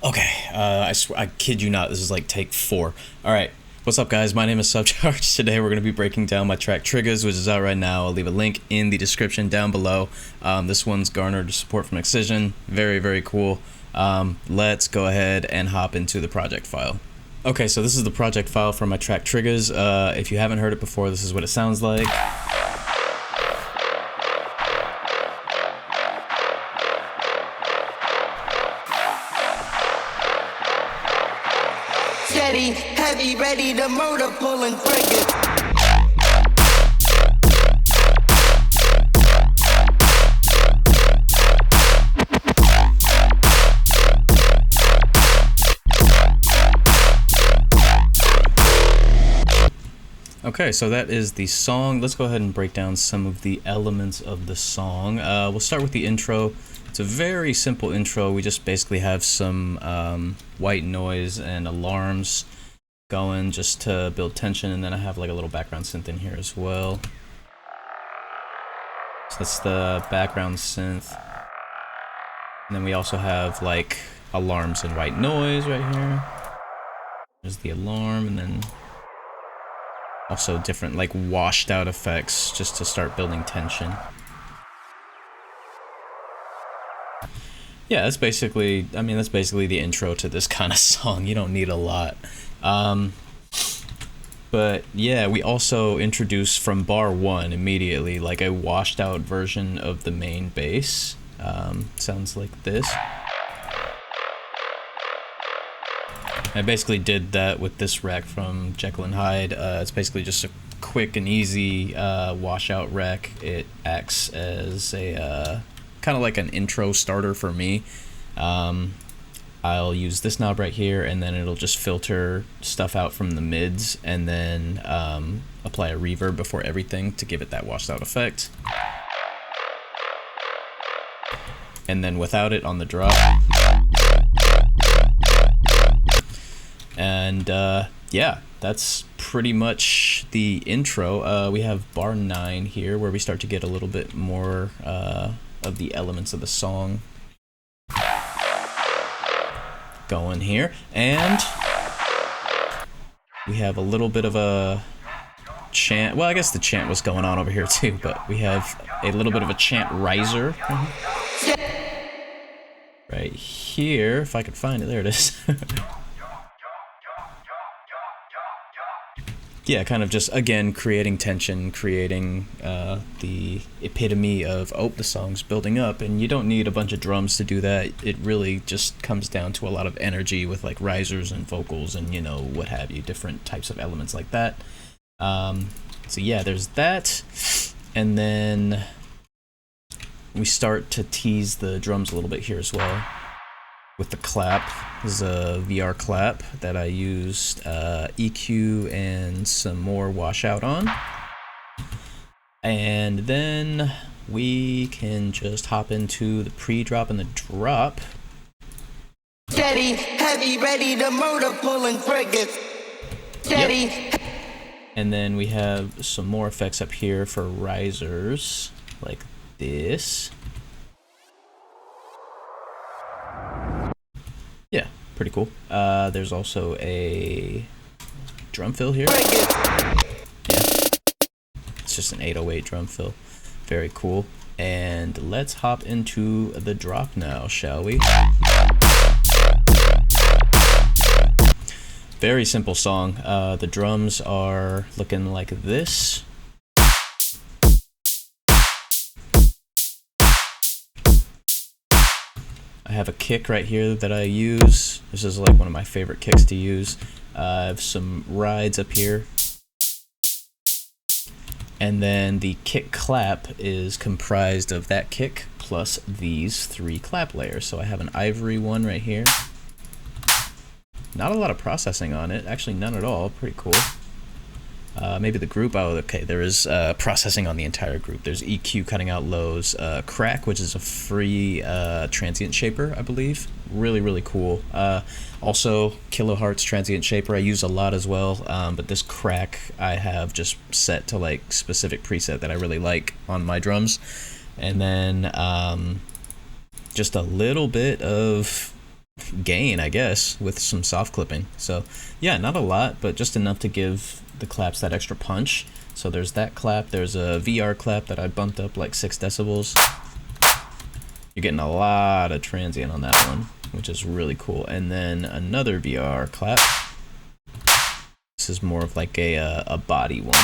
Okay, I kid you not, this is like take 4. Alright, what's up guys, my name is SUBCHVRGE. Today we're going to be breaking down my track Triggas, which is out right now. I'll leave a link in the description down below. This one's garnered support from Excision, very, very cool. Let's go ahead and hop into the project file. Okay, so this is the project file for my track Triggas. If you haven't heard it before, this is what it sounds like. Steady, heavy, ready to murder, pulling triggers. Okay, so that is the song. Let's go ahead and break down some of the elements of the song. We'll start with the intro. It's a very simple intro. We just basically have some white noise and alarms going just to build tension, and then I have like a little background synth in here as well. So that's the background synth. And then we also have like alarms and white noise right here. There's the alarm, and then also different like washed out effects just to start building tension. Yeah, that's basically, that's basically the intro to this kind of song. You don't need a lot. But yeah, we also introduce from bar 1 immediately like a washed out version of the main bass. Sounds like this. I basically did that with this rack from Jekyll and Hyde. It's basically just a quick and easy washout rack. It acts as a kind of like an intro starter for me. I'll use this knob right here, and then it'll just filter stuff out from the mids, and then apply a reverb before everything to give it that washed out effect. And then without it on the drop. And yeah, that's pretty much the intro. We have bar 9 here where we start to get a little bit more of the elements of the song going here, and we have a little bit of a chant. Well, I guess the chant was going on over here too, but we have a little bit of a chant riser right here, if I could find it. There it is. Yeah, kind of just, again, creating tension, creating the epitome of, oh, the song's building up, and you don't need a bunch of drums to do that. It really just comes down to a lot of energy with, like, risers and vocals and, you know, what have you, different types of elements like that. So yeah, there's that, and then we start to tease the drums a little bit here as well with the clap. This is a VR clap that I used EQ and some more washout on. And then we can just hop into the pre-drop and the drop. Steady, heavy, ready to murder, pulling triggers. Steady. Yep. And then we have some more effects up here for risers, like this. Yeah, pretty cool. There's also a drum fill here. Yeah, it's just an 808 drum fill. Very cool. And let's hop into the drop now, shall we? Very simple song. The drums are looking like this. I have a kick right here that I use. This is like one of my favorite kicks to use. I have some rides up here. And then the kick clap is comprised of that kick plus these 3 clap layers. So I have an ivory one right here. Not a lot of processing on it, actually none at all, pretty cool. Maybe the group, oh okay, there is processing on the entire group. There's EQ cutting out lows, Crack, which is a free transient shaper, I believe. Really, really cool. Also, Kilohertz transient shaper I use a lot as well, but this Crack I have just set to like specific preset that I really like on my drums. And then just a little bit of gain, I guess, with some soft clipping. So yeah, not a lot, but just enough to give the claps that extra punch. So there's that clap. There's a VR clap that I bumped up like 6 decibels. You're getting a lot of transient on that one, which is really cool. And then another VR clap. This is more of like a body one.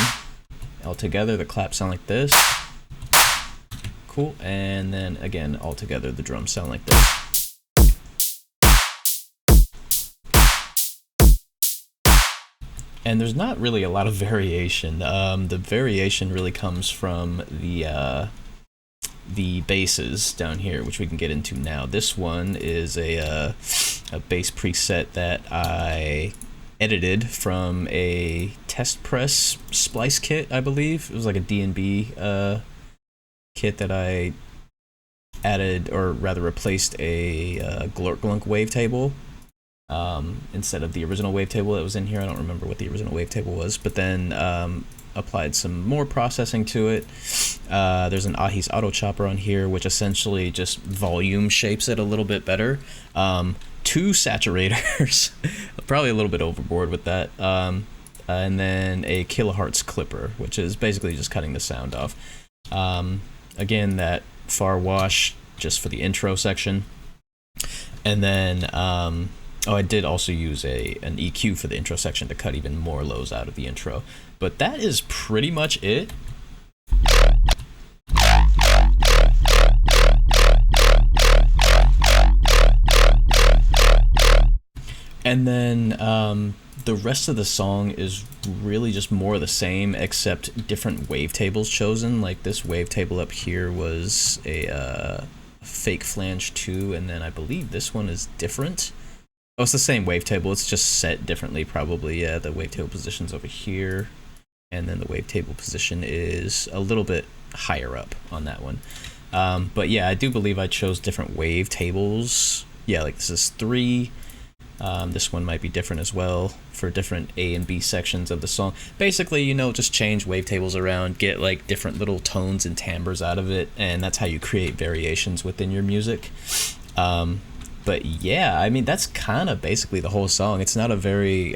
Altogether, the claps sound like this. Cool. And then again, altogether, the drums sound like this. And there's not really a lot of variation. The variation really comes from the basses down here, which we can get into now. This one is a bass preset that I edited from a test press splice kit, I believe. It was like a D&B kit that I added, or rather replaced a Glork Glunk wavetable. Instead of the original wavetable that was in here. I don't remember what the original wavetable was, but then applied some more processing to it. There's an Ahi's Auto Chopper on here, which essentially just volume shapes it a little bit better. 2 saturators, probably a little bit overboard with that. And then a kilohertz clipper, which is basically just cutting the sound off. Again, that far wash just for the intro section. And then oh, I did also use an EQ for the intro section to cut even more lows out of the intro. But that is pretty much it. And then the rest of the song is really just more of the same, except different wavetables chosen. Like this wavetable up here was a fake flange 2, and then I believe this one is different. Oh, it's the same wavetable, it's just set differently probably. Yeah, the wavetable position's over here, and then the wavetable position is a little bit higher up on that one. But yeah, I do believe I chose different wavetables. Yeah, like this is 3. This one might be different as well for different A and B sections of the song. Basically, you know, just change wavetables around, get like different little tones and timbres out of it, and that's how you create variations within your music. But yeah, I mean, that's kind of basically the whole song. It's not a very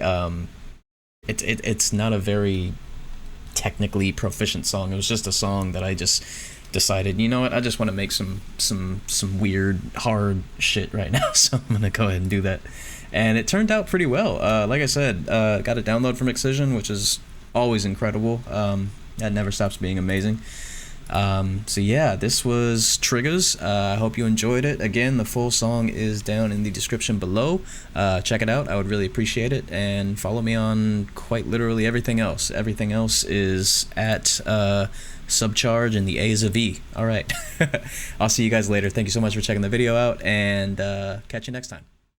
it's not a very technically proficient song. It was just a song that I just decided, you know what, I just want to make some weird hard shit right now, so I'm gonna go ahead and do that. And it turned out pretty well. Like I said, got a download from Excision, which is always incredible. That never stops being amazing. So yeah, this was Triggas. I hope you enjoyed it. Again, the full song is down in the description below. Check it out. I would really appreciate it. And follow me on quite literally everything else. Everything else is at SUBCHVRGE, and the A is a V. All right. I'll see you guys later. Thank you so much for checking the video out, and catch you next time.